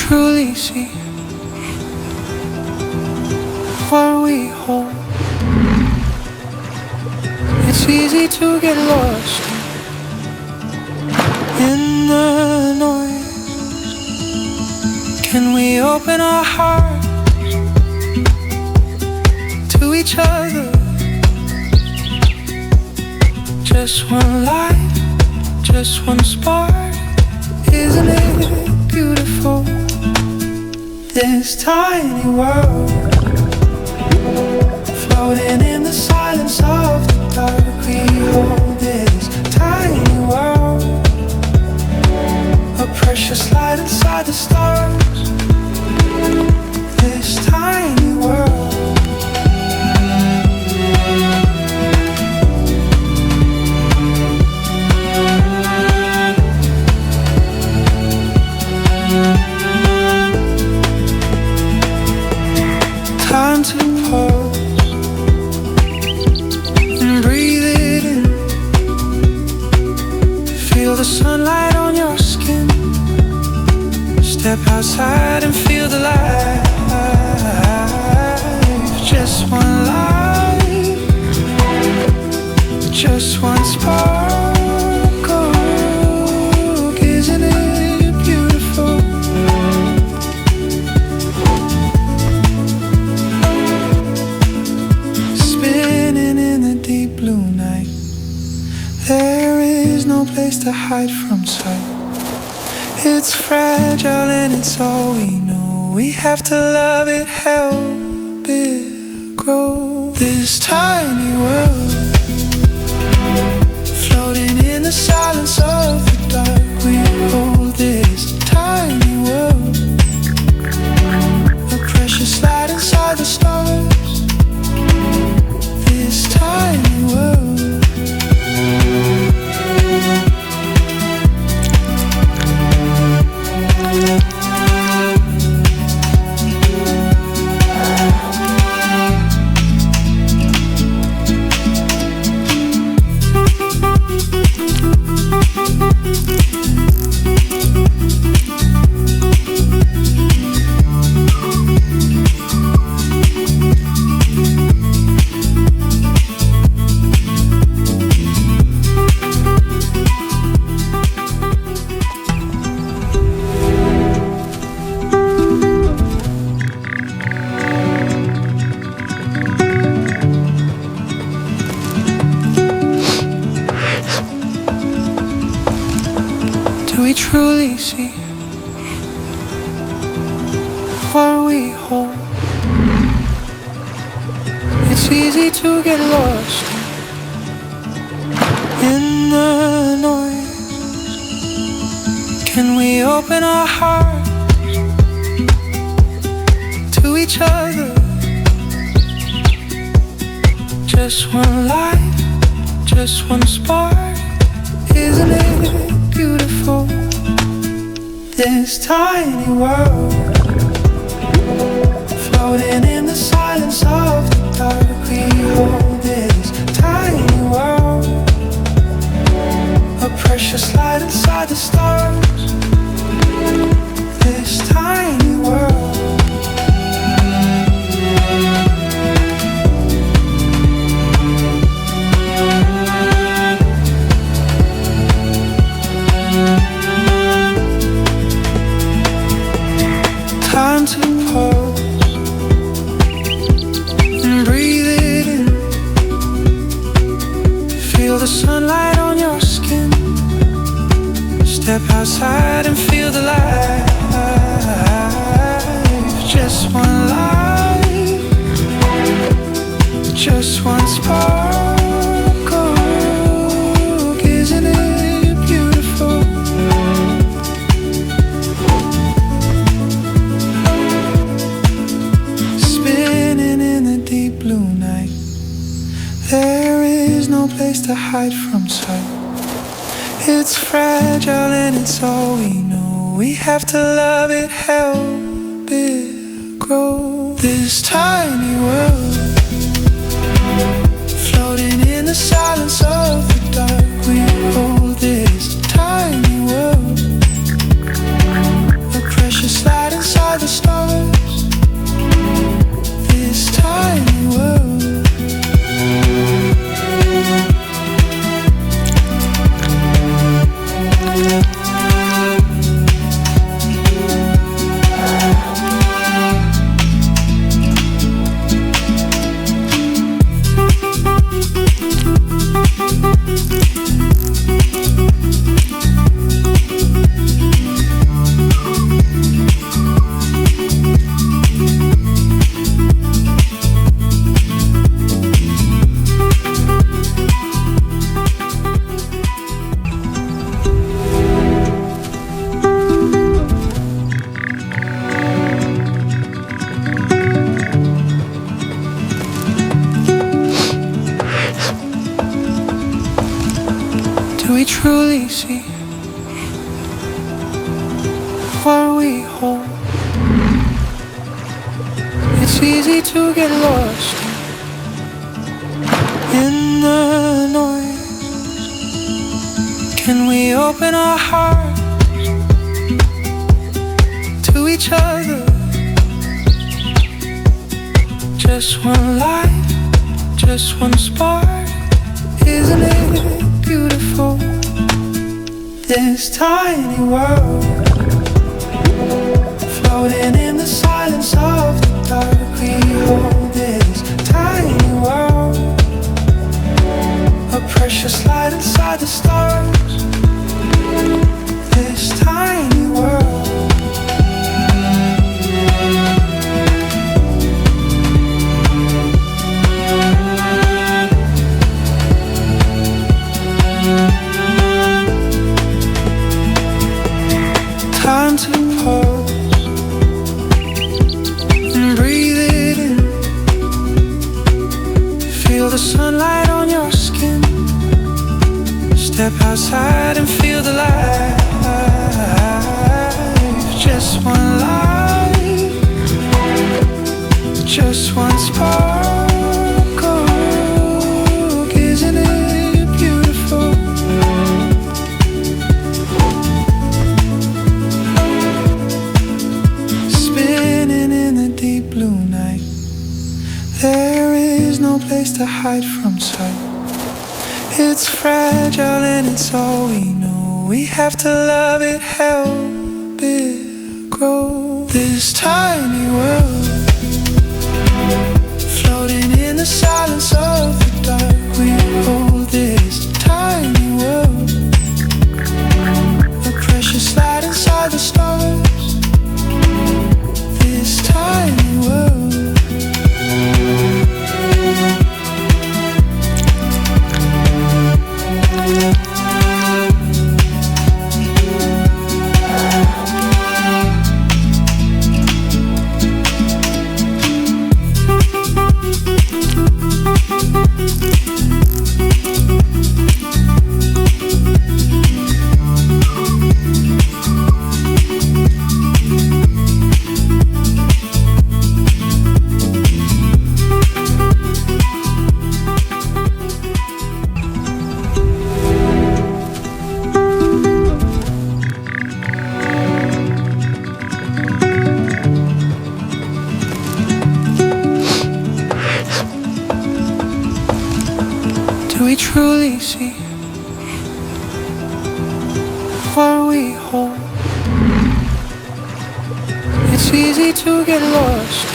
truly see what we hold? It's easy to get lost in the noise. Can we open our hearts to each other? Just one light, just one spark. Isn't it beautiful? This tiny world, floating in the silence of the dark. We hold this tiny world, a precious light inside the stars. This tiny world. Time to pause and breathe it in. Feel the sunlight on your skin. Step outside and feel the light. Just one light, just one spark. Isn't it beautiful? Spinning in the deep blue night. There is no place to hide from sight. It's fragile and it's all we know. We have to love it, help it grow. This tiny world, floating in the silence of the dark. We hold this tiny world, a precious light inside the stars. This tiny world. Do we truly see what we hold? It's easy to get lost in the noise. Can we open our hearts to each other? Just one light, just one spark. Isn't it beautiful? This tiny world, floating in the silence of the dark. We hold this tiny world, a precious light inside the stars. This tiny world. Time to pause and breathe it in. Feel the sunlight on your skin. Step outside and feel the light. Just one light, just one spark. Isn't it beautiful? Deep blue night. There is no place to hide from sight. It's fragile and it's all we know. We have to love it, help it grow. This tiny world, floating in the silence of the dark. We hold this tiny world, a precious light we truly see what we hold? It's easy to get lost in the noise. Can we open our hearts to each other? Just one life, just one spark. Isn't it beautiful? This tiny world, floating in the silence of the dark. We hold this tiny world, a precious light inside the stars. This tiny world. Time to pause and breathe it in. Feel the sunlight on your skin. Step outside and feel the light. Just one life, just one spark. Isn't it beautiful? Deep blue night, there is no place to hide from sight. It's fragile and it's all we know. We have to love it, help it grow. This tiny world, floating in the silence of the dark. We hold this tiny world, a precious light inside the stars. This tiny world. Do we truly see what we hold? It's easy to get lost